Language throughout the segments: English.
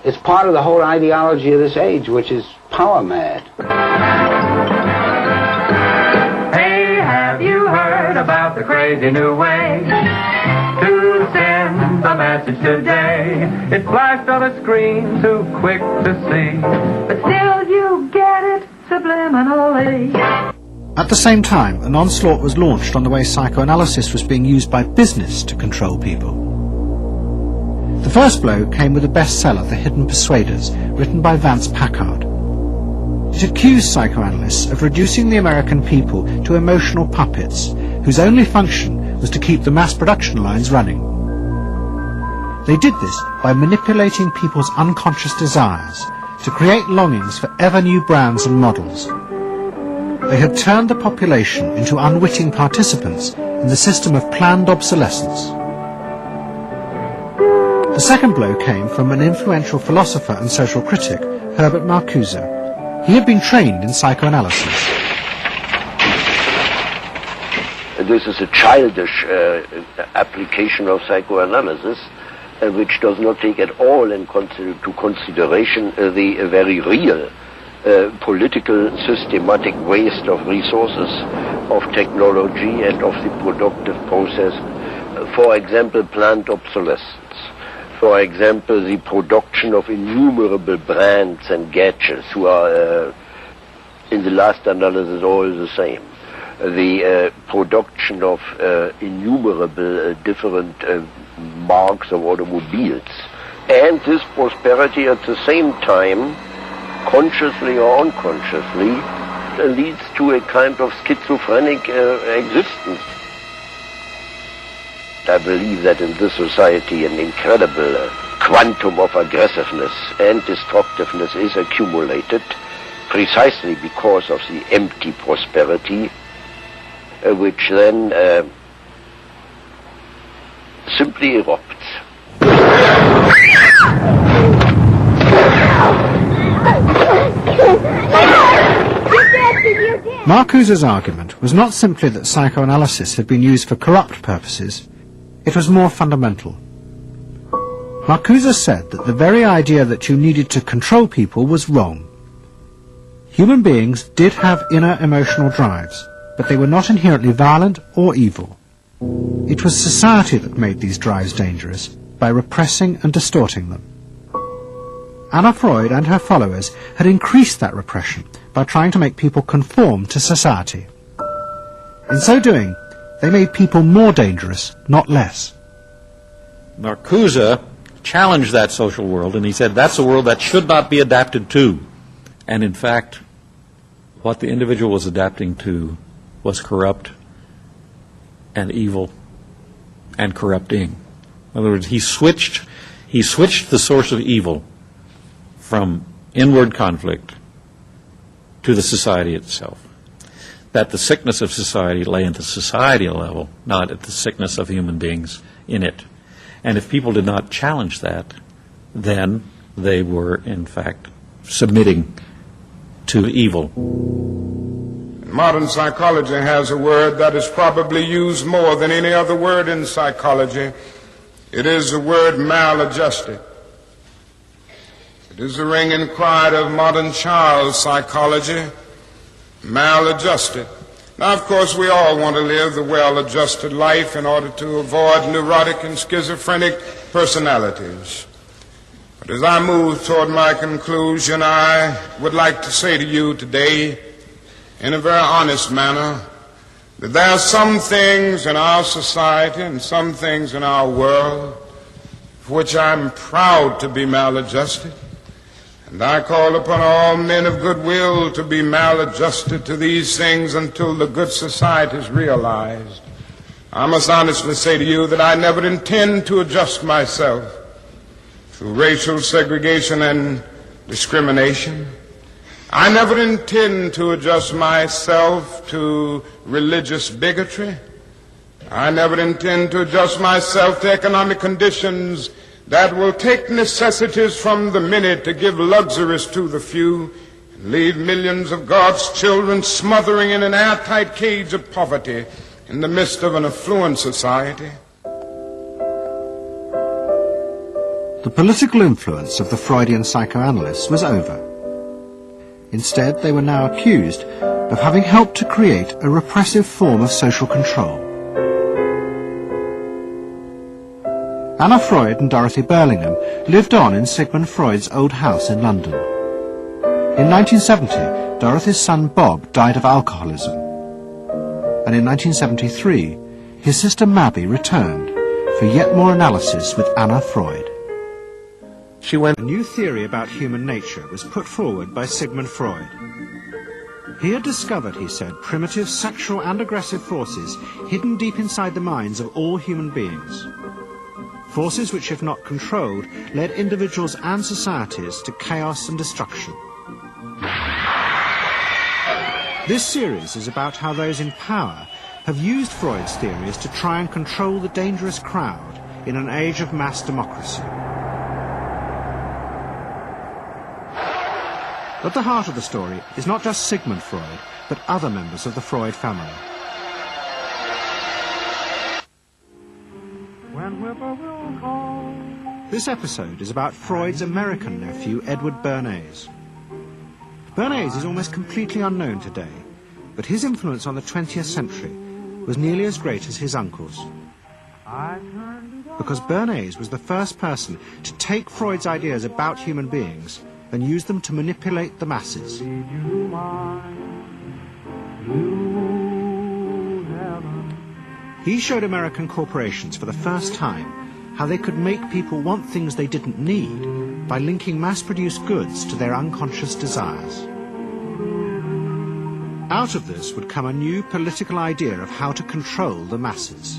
It's part of the whole ideology of this age, which is power mad. Hey, have you heard about the crazy new way to send a message today? It flashed on a screen too quick to see, but still you get it subliminally. At the same time, an onslaught was launched on the way psychoanalysis was being used by business to control people. The first blow came with a bestseller, The Hidden Persuaders, written by Vance Packard. It accused psychoanalysts of reducing the American people to emotional puppets, whose only function was to keep the mass production lines running. They did this by manipulating people's unconscious desires to create longings for ever new brands and models. They had turned the population into unwitting participants in the system of planned obsolescence. The second blow came from an influential philosopher and social critic, Herbert Marcuse. He had been trained in psychoanalysis. This is a childish application of psychoanalysis, which does not take at all into consideration the very real political systematic waste of resources, of technology and of the productive process. For example, planned obsolescence. For example, the production of innumerable brands and gadgets who are, in the last analysis, all the same. The production of innumerable different marks of automobiles. And this prosperity at the same time, consciously or unconsciously, leads to a kind of schizophrenic existence. I believe that in this society an incredible quantum of aggressiveness and destructiveness is accumulated precisely because of the empty prosperity, which then simply erupts. Marcuse's argument was not simply that psychoanalysis had been used for corrupt purposes. It was more fundamental. Marcuse said that the very idea that you needed to control people was wrong. Human beings did have inner emotional drives, but they were not inherently violent or evil. It was society that made these drives dangerous by repressing and distorting them. Anna Freud and her followers had increased that repression by trying to make people conform to society. In so doing, they made people more dangerous, not less. Marcuse challenged that social world, and he said that's a world that should not be adapted to. And in fact, what the individual was adapting to was corrupt and evil and corrupting. In other words, he switched the source of evil from inward conflict to the society itself. That the sickness of society lay at the societal level, not at the sickness of human beings in it. And if people did not challenge that, then they were, in fact, submitting to evil. Modern psychology has a word that is probably used more than any other word in psychology. It is the word maladjusted. It is the ringing cry of modern child psychology, maladjusted. Now, of course, we all want to live the well-adjusted life in order to avoid neurotic and schizophrenic personalities. But as I move toward my conclusion, I would like to say to you today, in a very honest manner, that there are some things in our society and some things in our world for which I'm proud to be maladjusted. And I call upon all men of goodwill to be maladjusted to these things until the good society is realized. I must honestly say to you that I never intend to adjust myself to racial segregation and discrimination. I never intend to adjust myself to religious bigotry. I never intend to adjust myself to economic conditions that will take necessities from the many to give luxuries to the few and leave millions of God's children smothering in an airtight cage of poverty in the midst of an affluent society. The political influence of the Freudian psychoanalysts was over. Instead, they were now accused of having helped to create a repressive form of social control. Anna Freud and Dorothy Burlingham lived on in Sigmund Freud's old house in London. In 1970, Dorothy's son Bob died of alcoholism. And in 1973, his sister Mabby returned for yet more analysis with Anna Freud. A new theory about human nature was put forward by Sigmund Freud. He had discovered, he said, primitive sexual and aggressive forces hidden deep inside the minds of all human beings. Forces which, if not controlled, led individuals and societies to chaos and destruction. This series is about how those in power have used Freud's theories to try and control the dangerous crowd in an age of mass democracy. At the heart of the story is not just Sigmund Freud, but other members of the Freud family. This episode is about Freud's American nephew, Edward Bernays. Bernays is almost completely unknown today, but his influence on the 20th century was nearly as great as his uncle's. Because Bernays was the first person to take Freud's ideas about human beings and use them to manipulate the masses. He showed American corporations for the first time how they could make people want things they didn't need by linking mass-produced goods to their unconscious desires. Out of this would come a new political idea of how to control the masses.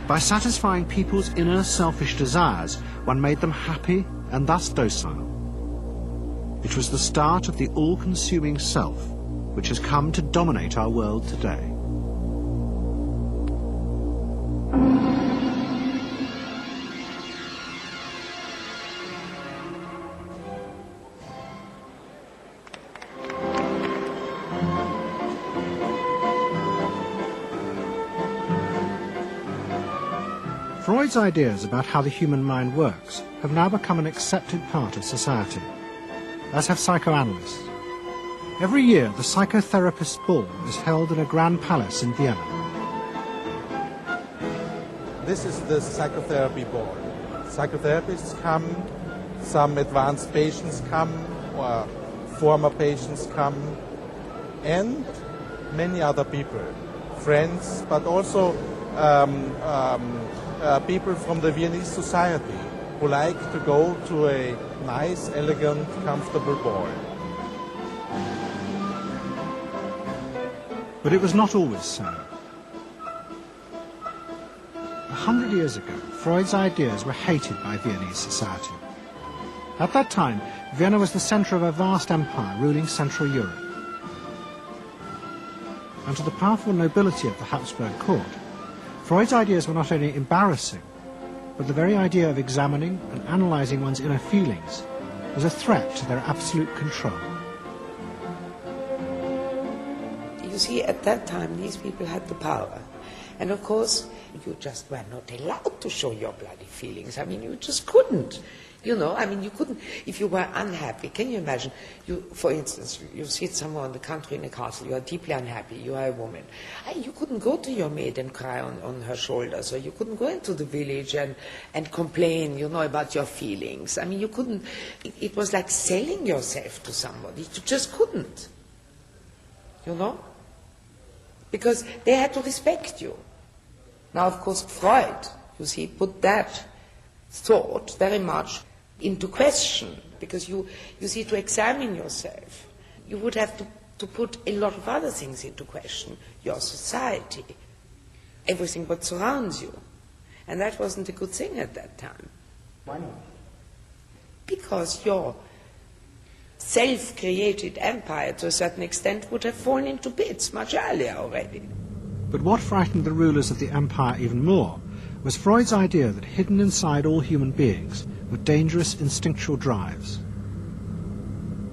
By satisfying people's inner selfish desires, one made them happy and thus docile. It was the start of the all-consuming self, which has come to dominate our world today. Freud's ideas about how the human mind works have now become an accepted part of society, as have psychoanalysts. Every year, the psychotherapist's ball is held in a grand palace in Vienna. This is the psychotherapy ball. Psychotherapists come, some advanced patients come, or former patients come, and many other people, friends, but also people from the Viennese society who like to go to a nice, elegant, comfortable ball. But it was not always so. 100 years ago, Freud's ideas were hated by Viennese society. At that time, Vienna was the centre of a vast empire ruling Central Europe. And to the powerful nobility of the Habsburg court, Freud's ideas were not only embarrassing, but the very idea of examining and analysing one's inner feelings was a threat to their absolute control. You see, at that time, these people had the power. And of course, you just were not allowed to show your bloody feelings. I mean, you just couldn't. You know, I mean, you couldn't, if you were unhappy. Can you imagine, you, for instance, you see somewhere in the country in a castle, you are deeply unhappy, you are a woman. You couldn't go to your maid and cry on her shoulders, or you couldn't go into the village and complain, you know, about your feelings. I mean, you couldn't, it was like selling yourself to somebody. You just couldn't, you know, because they had to respect you. Now, of course, Freud, you see, put that thought very much into question, because you see, to examine yourself, you would have to put a lot of other things into question, your society, everything what surrounds you. And that wasn't a good thing at that time. Why not? Because your self-created empire, to a certain extent, would have fallen into bits much earlier already. But what frightened the rulers of the empire even more was Freud's idea that hidden inside all human beings were dangerous instinctual drives.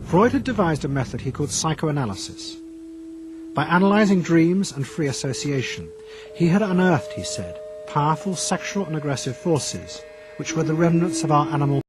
Freud had devised a method he called psychoanalysis. By analysing dreams and free association, he had unearthed, he said, powerful sexual and aggressive forces which were the remnants of our animal